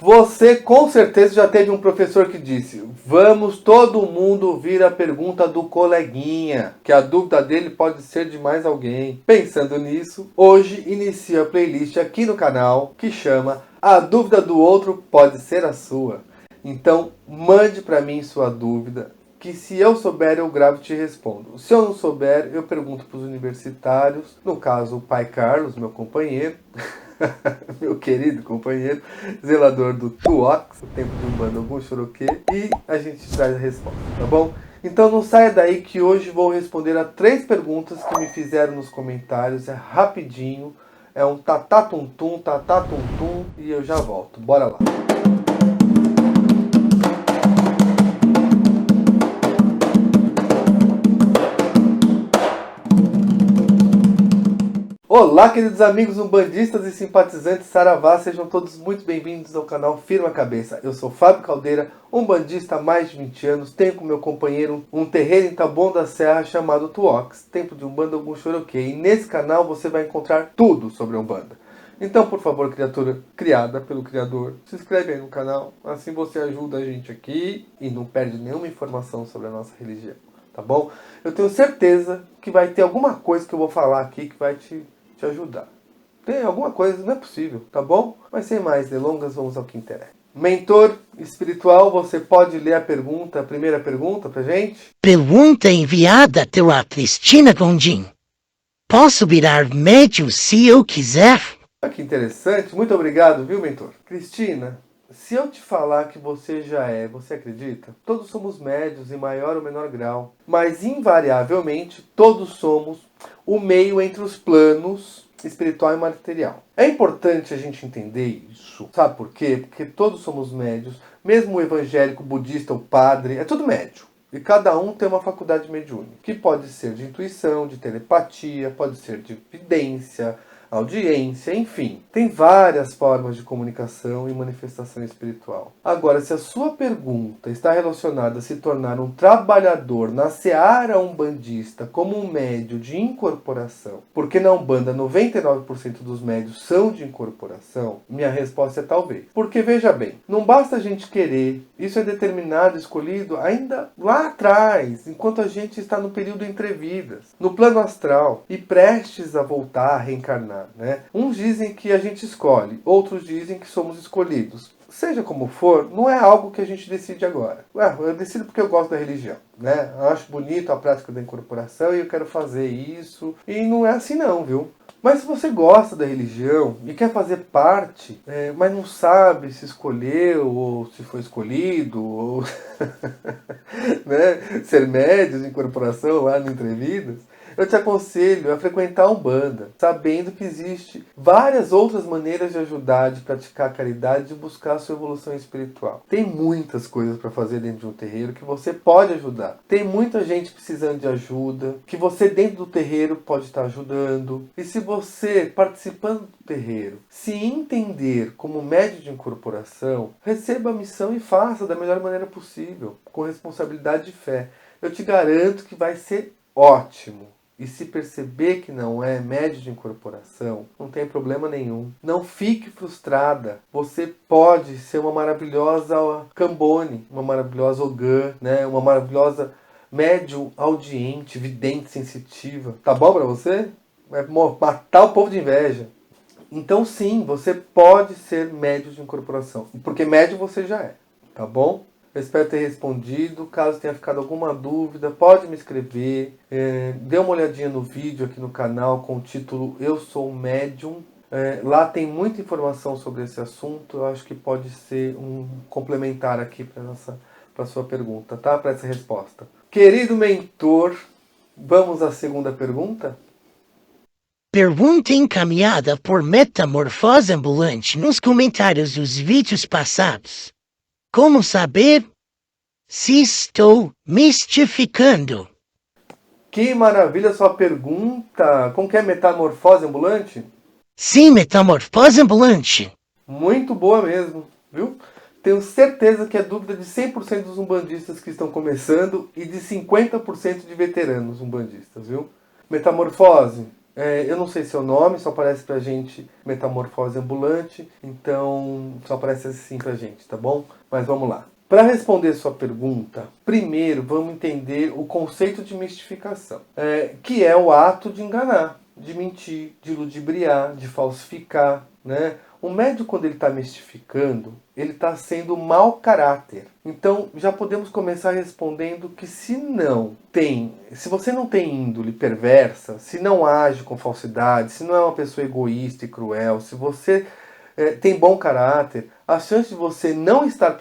Você com certeza já teve um professor que disse: vamos todo mundo ouvir a pergunta do coleguinha, que a dúvida dele pode ser de mais alguém. Pensando nisso, hoje inicio a playlist aqui no canal que chama A Dúvida do Outro Pode Ser a Sua. Então mande para mim sua dúvida, que se eu souber eu gravo e te respondo. Se eu não souber, eu pergunto para os universitários, no caso o pai Carlos, meu companheiro, meu querido companheiro, zelador do Tuox, o tempo de Umbanda algum Choroquê, e a gente traz a resposta, tá bom? Então não saia daí que hoje vou responder a 3 perguntas que me fizeram nos comentários, é rapidinho, é um tatá-tum-tum, e eu já volto, bora lá. Olá, queridos amigos umbandistas e simpatizantes saravá, sejam todos muito bem-vindos ao canal Firma Cabeça. Eu sou Fábio Caldeira, umbandista há mais de 20 anos, tenho com meu companheiro um terreiro em Taboão da Serra chamado Tuox, Templo de Umbanda Ogum Choroquê, e nesse canal você vai encontrar tudo sobre a Umbanda. Então, por favor, criatura criada pelo Criador, se inscreve aí no canal, assim você ajuda a gente aqui e não perde nenhuma informação sobre a nossa religião, tá bom? Eu tenho certeza que vai ter alguma coisa que eu vou falar aqui que vai te ajudar. Tem alguma coisa, não é possível, tá bom? Mas sem mais delongas, vamos ao que interessa. Mentor espiritual, você pode ler a primeira pergunta pra gente? Pergunta enviada pela Cristina Gondim. Posso virar médium se eu quiser? Olha que interessante, muito obrigado, viu, mentor? Cristina, se eu te falar que você já é, você acredita? Todos somos médios em maior ou menor grau, mas invariavelmente todos somos o meio entre os planos espiritual e material. É importante a gente entender isso, sabe por quê? Porque todos somos médios, mesmo o evangélico, o budista, o padre, é tudo médio. E cada um tem uma faculdade mediúnica, que pode ser de intuição, de telepatia, pode ser de vidência, audiência, enfim. Tem várias formas de comunicação e manifestação espiritual. Agora, se a sua pergunta está relacionada a se tornar um trabalhador na seara umbandista como um médio de incorporação, porque na Umbanda 99% dos médios são de incorporação, minha resposta é talvez. Porque veja bem, não basta a gente querer, isso é determinado, escolhido ainda lá atrás, enquanto a gente está no período entre vidas, no plano astral e prestes a voltar a reencarnar. Né? Uns dizem que a gente escolhe, outros dizem que somos escolhidos. Seja como for, não é algo que a gente decide agora. Eu decido porque eu gosto da religião. Né? Eu acho bonito a prática da incorporação e eu quero fazer isso. E não é assim não, viu? Mas se você gosta da religião e quer fazer parte, mas não sabe se escolheu ou se foi escolhido, ou né, ser médio de incorporação lá no Entrevidas, eu te aconselho a frequentar a Umbanda, sabendo que existe várias outras maneiras de ajudar, de praticar a caridade, de buscar a sua evolução espiritual. Tem muitas coisas para fazer dentro de um terreiro que você pode ajudar. Tem muita gente precisando de ajuda, que você dentro do terreiro pode estar ajudando. E se você, participando do terreiro, se entender como médio de incorporação, receba a missão e faça da melhor maneira possível, com responsabilidade e fé. Eu te garanto que vai ser ótimo. E se perceber que não é médio de incorporação, não tem problema nenhum. Não fique frustrada. Você pode ser uma maravilhosa Cambone, uma maravilhosa Ogã, né? Uma maravilhosa médium audiente, vidente, sensitiva. Tá bom pra você? Vai matar o povo de inveja. Então sim, você pode ser médio de incorporação. Porque médio você já é. Tá bom? Eu espero ter respondido. Caso tenha ficado alguma dúvida, pode me escrever. Dê uma olhadinha no vídeo aqui no canal com o título Eu Sou Médium. Lá tem muita informação sobre esse assunto. Eu acho que pode ser um complementar aqui para a sua pergunta, tá? Para essa resposta. Querido mentor, vamos à segunda pergunta? Pergunta encaminhada por Metamorfose Ambulante nos comentários dos vídeos passados. Como saber se estou mistificando? Que maravilha sua pergunta! Como que é metamorfose ambulante? Sim, Metamorfose Ambulante. Muito boa mesmo, viu? Tenho certeza que é dúvida de 100% dos umbandistas que estão começando e de 50% de veteranos umbandistas, viu? Metamorfose Eu não sei seu nome, só aparece pra gente Metamorfose Ambulante, então só aparece assim pra gente, tá bom? Mas vamos lá. Para responder sua pergunta, primeiro vamos entender o conceito de mistificação, que é o ato de enganar, de mentir, de ludibriar, de falsificar, né? O médium, quando ele está mistificando, ele está sendo mau caráter. Então, já podemos começar respondendo que se você não tem índole perversa, se não age com falsidade, se não é uma pessoa egoísta e cruel, se você tem bom caráter, a chance de você não estar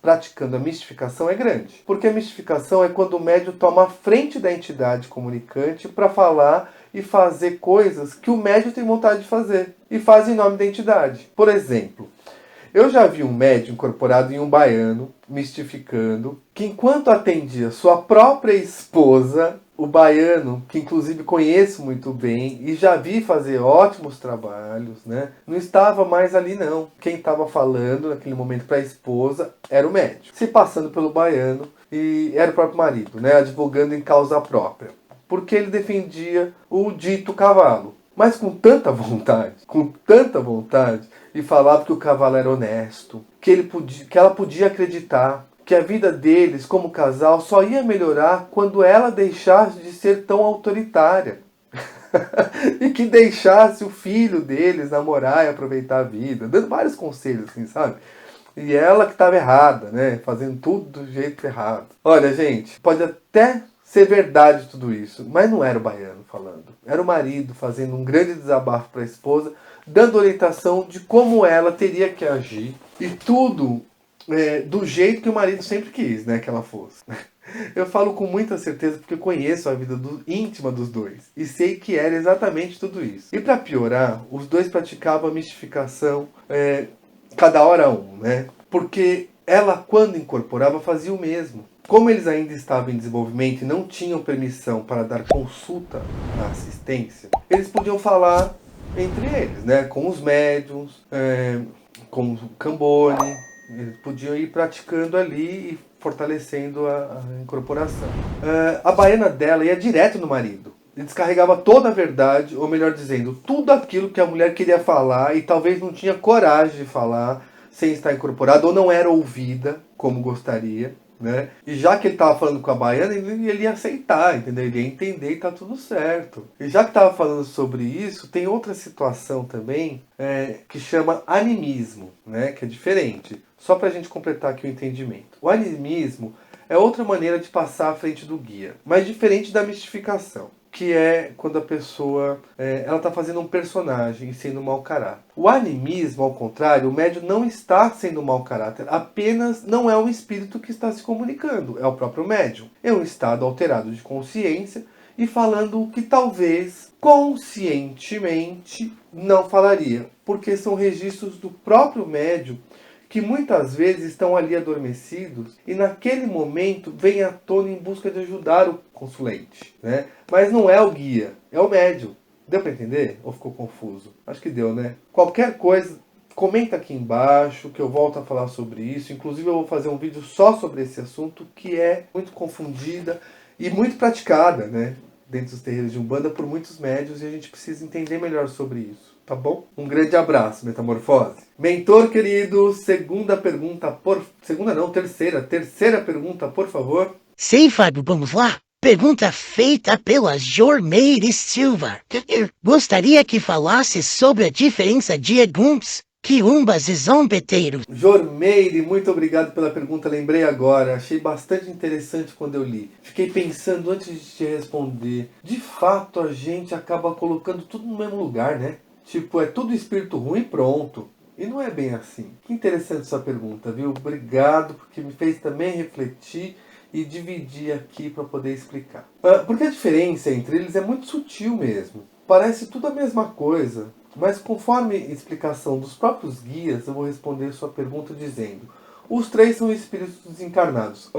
praticando a mistificação é grande. Porque a mistificação é quando o médium toma a frente da entidade comunicante para falar e fazer coisas que o médium tem vontade de fazer. E faz em nome da entidade. Por exemplo, eu já vi um médium incorporado em um baiano, mistificando, que enquanto atendia sua própria esposa, o baiano, que inclusive conheço muito bem e já vi fazer ótimos trabalhos, né? Não estava mais ali não. Quem estava falando naquele momento para a esposa era o médium, se passando pelo baiano, e era o próprio marido, né? Advogando em causa própria. Porque ele defendia o dito cavalo. Mas com tanta vontade, e falava que o cavalo era honesto, que ela podia acreditar que a vida deles como casal só ia melhorar quando ela deixasse de ser tão autoritária. E que deixasse o filho deles namorar e aproveitar a vida, dando vários conselhos, assim, sabe? E ela que estava errada, né? Fazendo tudo do jeito errado. Olha, gente, pode até ser verdade tudo isso, mas não era o baiano falando. Era o marido fazendo um grande desabafo para a esposa, dando orientação de como ela teria que agir. E tudo do jeito que o marido sempre quis, né, que ela fosse. Eu falo com muita certeza porque eu conheço a vida íntima dos dois. E sei que era exatamente tudo isso. E para piorar, os dois praticavam a mistificação cada hora um, né? Porque ela, quando incorporava, fazia o mesmo. Como eles ainda estavam em desenvolvimento e não tinham permissão para dar consulta à assistência, eles podiam falar entre eles, né? Com os médiums, com o Cambone, eles podiam ir praticando ali e fortalecendo a incorporação. A baiana dela ia direto no marido. Ele descarregava toda a verdade, ou melhor dizendo, tudo aquilo que a mulher queria falar e talvez não tinha coragem de falar sem estar incorporada, ou não era ouvida como gostaria, né? E já que ele estava falando com a baiana, ele ia aceitar, entendeu? Ele ia entender e tá tudo certo. E já que estava falando sobre isso, tem outra situação também que chama animismo, né? Que é diferente. Só para a gente completar aqui o entendimento. O animismo é outra maneira de passar à frente do guia, mas diferente da mistificação, que é quando a pessoa ela está fazendo um personagem e sendo um mau caráter. O animismo, ao contrário, o médium não está sendo um mau caráter, apenas não é um espírito que está se comunicando, é o próprio médium. É um estado alterado de consciência e falando o que talvez conscientemente não falaria, porque são registros do próprio médium que muitas vezes estão ali adormecidos e naquele momento vem à tona em busca de ajudar o consulente, né? Mas não é o guia, é o médium. Deu para entender? Ou ficou confuso? Acho que deu, né? Qualquer coisa, comenta aqui embaixo que eu volto a falar sobre isso. Inclusive eu vou fazer um vídeo só sobre esse assunto que é muito confundida e muito praticada, né? Dentro dos terreiros de Umbanda por muitos médios e a gente precisa entender melhor sobre isso. Tá bom? Um grande abraço, Metamorfose. Mentor querido, terceira pergunta, por favor. Sim, Fábio, vamos lá. Pergunta feita pela Jormeire Silva. Gostaria que falasse sobre a diferença de eguns, quiumbas e zombeteiros. Jormeire, muito obrigado pela pergunta, lembrei agora, achei bastante interessante quando eu li. Fiquei pensando antes de te responder. De fato, a gente acaba colocando tudo no mesmo lugar, né? Tipo, é tudo espírito ruim e pronto. E não é bem assim. Que interessante sua pergunta, viu? Obrigado, porque me fez também refletir e dividir aqui para poder explicar. Porque a diferença entre eles é muito sutil mesmo. Parece tudo a mesma coisa, mas conforme a explicação dos próprios guias, eu vou responder sua pergunta dizendo: os três são espíritos desencarnados.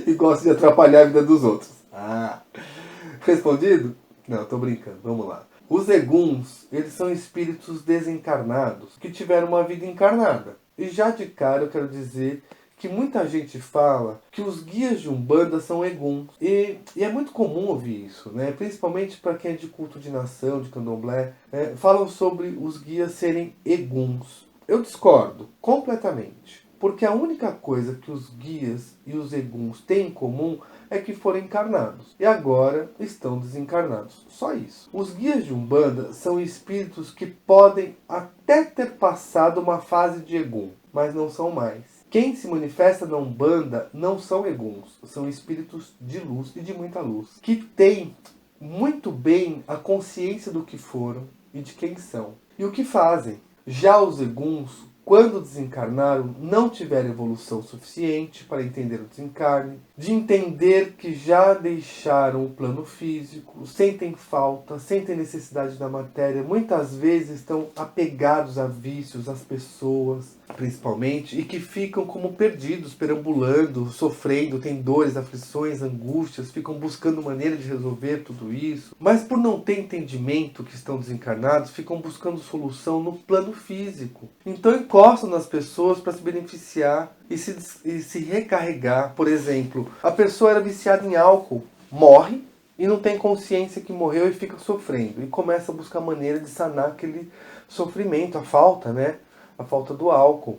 E gostam de atrapalhar a vida dos outros. Respondido? Não, tô brincando. Vamos lá. Os eguns, eles são espíritos desencarnados que tiveram uma vida encarnada. E já de cara eu quero dizer que muita gente fala que os guias de Umbanda são eguns. E é muito comum ouvir isso, né? Principalmente para quem é de culto de nação, de candomblé, falam sobre os guias serem eguns. Eu discordo completamente, porque a única coisa que os guias e os eguns têm em comum é que foram encarnados e agora estão desencarnados. Só isso. Os guias de Umbanda são espíritos que podem até ter passado uma fase de egum, mas não são mais. Quem se manifesta na Umbanda não são eguns, são espíritos de luz e de muita luz, que têm muito bem a consciência do que foram e de quem são e o que fazem. Já os eguns, quando desencarnaram, não tiveram evolução suficiente para entender o desencarne, de entender que já deixaram o plano físico, sentem falta, sentem necessidade da matéria, muitas vezes estão apegados a vícios, às pessoas, principalmente, e que ficam como perdidos, perambulando, sofrendo, têm dores, aflições, angústias, ficam buscando maneira de resolver tudo isso, mas por não ter entendimento que estão desencarnados, ficam buscando solução no plano físico. Então encostam nas pessoas para se beneficiar e se recarregar. Por exemplo, a pessoa era viciada em álcool, morre e não tem consciência que morreu e fica sofrendo. E começa a buscar maneira de sanar aquele sofrimento, a falta, né? A falta do álcool,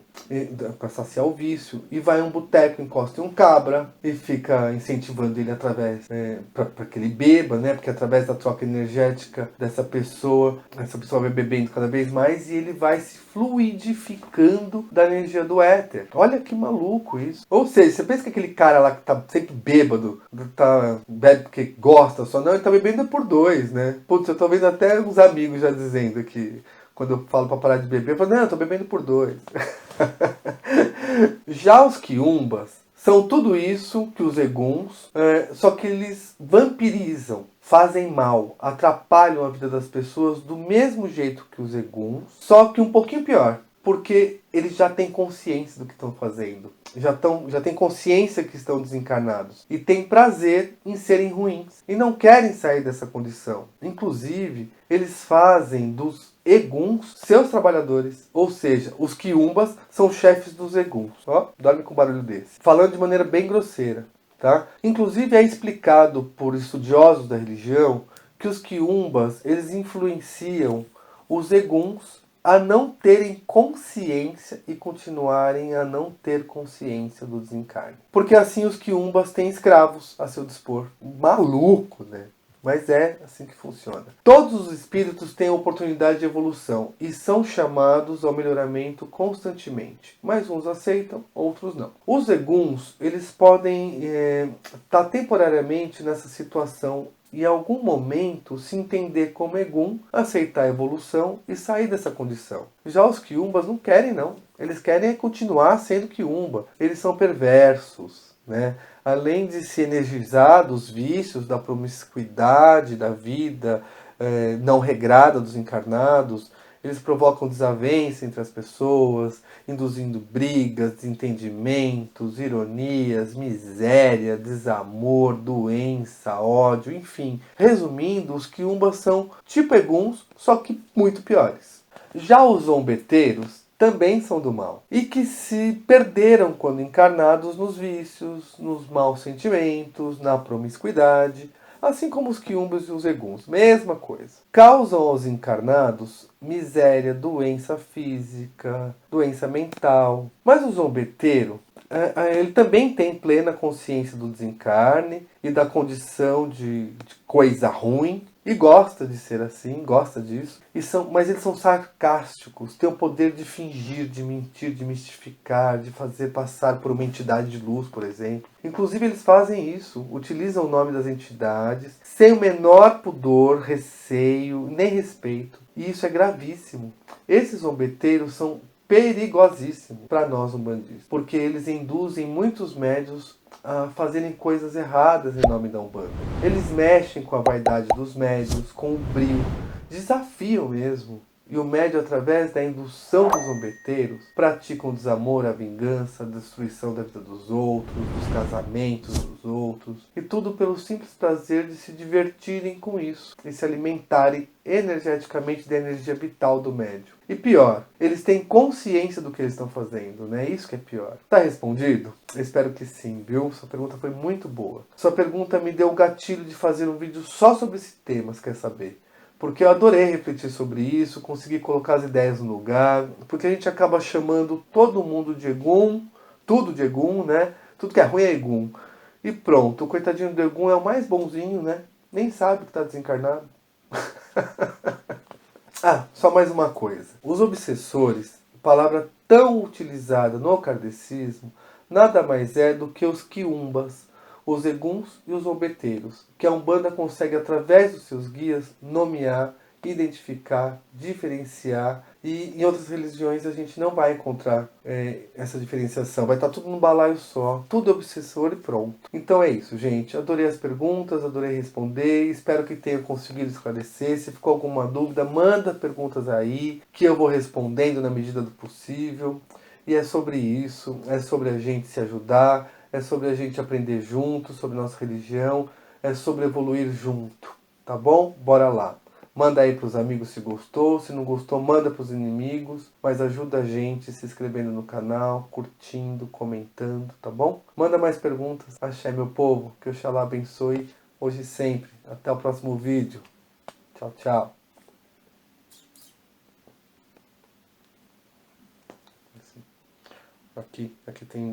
para saciar o vício. E vai a um boteco, encosta em um cabra e fica incentivando ele através, para que ele beba, né? Porque através da troca energética essa pessoa vai bebendo cada vez mais e ele vai se fluidificando da energia do éter. Olha que maluco isso. Ou seja, você pensa que aquele cara lá que tá sempre bêbado, bebe porque gosta só, não, ele tá bebendo por dois, né? Putz, eu tô vendo até uns amigos já dizendo que quando eu falo para parar de beber, eu falo, não, eu tô bebendo por dois. Já os quiumbas são tudo isso que os eguns, só que eles vampirizam, fazem mal, atrapalham a vida das pessoas do mesmo jeito que os eguns, só que um pouquinho pior, porque eles já têm consciência do que estão fazendo. Já têm consciência que estão desencarnados. E têm prazer em serem ruins. E não querem sair dessa condição. Inclusive, eles fazem dos eguns seus trabalhadores. Ou seja, os quiumbas são chefes dos eguns. Ó, dorme com um barulho desse. Falando de maneira bem grosseira. Tá? Inclusive é explicado por estudiosos da religião que os quiumbas eles influenciam os eguns a não terem consciência e continuarem a não ter consciência do desencarne. Porque assim os quiumbas têm escravos a seu dispor. Maluco, né? Mas é assim que funciona. Todos os espíritos têm oportunidade de evolução e são chamados ao melhoramento constantemente. Mas uns aceitam, outros não. Os eguns, eles podem estar temporariamente nessa situação e em algum momento se entender como egum, aceitar a evolução e sair dessa condição. Já os quiumbas não querem não. Eles querem continuar sendo quiumba. Eles são perversos, né? Além de se energizar dos vícios, da promiscuidade, da vida não regrada dos encarnados, eles provocam desavença entre as pessoas, induzindo brigas, desentendimentos, ironias, miséria, desamor, doença, ódio, enfim. Resumindo, os quiumbas são tipo eguns, só que muito piores. Já os zombeteiros também são do mal e que se perderam quando encarnados nos vícios, nos maus sentimentos, na promiscuidade, assim como os quiumbas e os eguns, mesma coisa. Causam aos encarnados miséria, doença física, doença mental. Mas o zombeteiro, ele também tem plena consciência do desencarne e da condição de coisa ruim. E gosta de ser assim, gosta disso. Mas eles são sarcásticos, têm o poder de fingir, de mentir, de mistificar, de fazer passar por uma entidade de luz, por exemplo. Inclusive eles fazem isso, utilizam o nome das entidades, sem o menor pudor, receio, nem respeito. E isso é gravíssimo. Esses zombeteiros são perigosíssimos para nós umbandistas, porque eles induzem muitos médiuns a fazerem coisas erradas em nome da Umbanda. Eles mexem com a vaidade dos médiuns, com o brio, desafiam mesmo E o médium, através da indução dos zombeteiros, pratica o desamor, a vingança, a destruição da vida dos outros, dos casamentos dos outros. E tudo pelo simples prazer de se divertirem com isso e se alimentarem energeticamente da energia vital do médium. E pior, eles têm consciência do que eles estão fazendo, né? Isso que é pior. Tá respondido? Eu espero que sim, viu? Sua pergunta foi muito boa. Sua pergunta me deu o gatilho de fazer um vídeo só sobre esse tema, quer saber? Porque eu adorei refletir sobre isso, consegui colocar as ideias no lugar, porque a gente acaba chamando todo mundo de Egum, tudo de Egum, né? Tudo que é ruim é Egum. E pronto, o coitadinho do Egum é o mais bonzinho, né? Nem sabe que está desencarnado. Ah, só mais uma coisa. Os obsessores, palavra tão utilizada no kardecismo, nada mais é do que os quiumbas, os eguns e os obeteiros, que a Umbanda consegue, através dos seus guias, nomear, identificar, diferenciar, e em outras religiões a gente não vai encontrar essa diferenciação, vai estar tudo num balaio só, tudo obsessor e pronto. Então é isso, gente, adorei as perguntas, adorei responder, espero que tenha conseguido esclarecer. Se ficou alguma dúvida, manda perguntas aí, que eu vou respondendo na medida do possível. E é sobre isso, é sobre a gente se ajudar, é sobre a gente aprender junto, sobre nossa religião, é sobre evoluir junto, tá bom? Bora lá. Manda aí pros amigos se gostou, se não gostou, manda pros inimigos, mas ajuda a gente se inscrevendo no canal, curtindo, comentando, tá bom? Manda mais perguntas. Axé, meu povo, que Oxalá abençoe hoje e sempre. Até o próximo vídeo. Tchau, tchau. Aqui tem